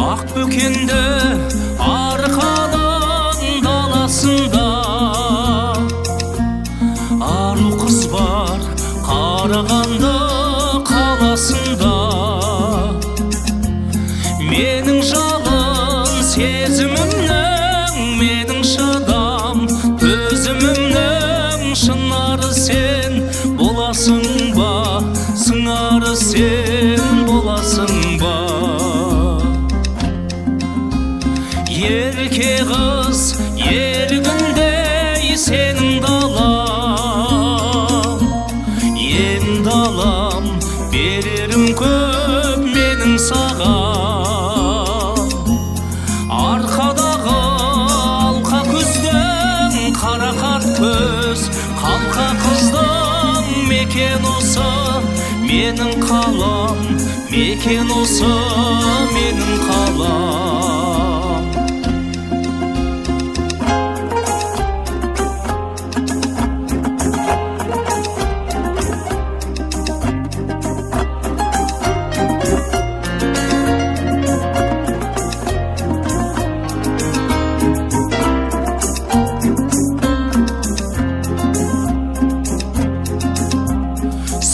Ақбөкенде арқаның даласында ару қыз бар Қарағанды қаласында. Менің жалын сезімімнің, менің шыдам төзімімнің шынары сен боласың ба, сыңары сен боласың ба. Ерке қыз елігіндей сенің далам, ең далам, берерім көп менің саған. Арқадағы алқа көздің қарақат көз, қалқа қыздың мекен осы менің қалам, мекен осы менің қалам.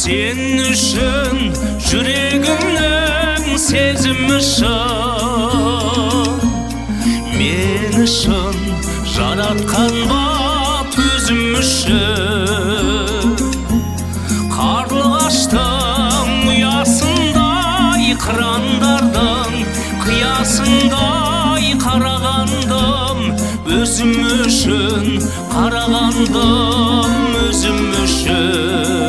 Сен үшін жүрегімнің сезімі шын, мен үшін жаратқан бап өзім үшін. Қарлығаштың ұясындай қырандардың қиясындай қарағандым өзім үшін, қарағандым өзім үшін.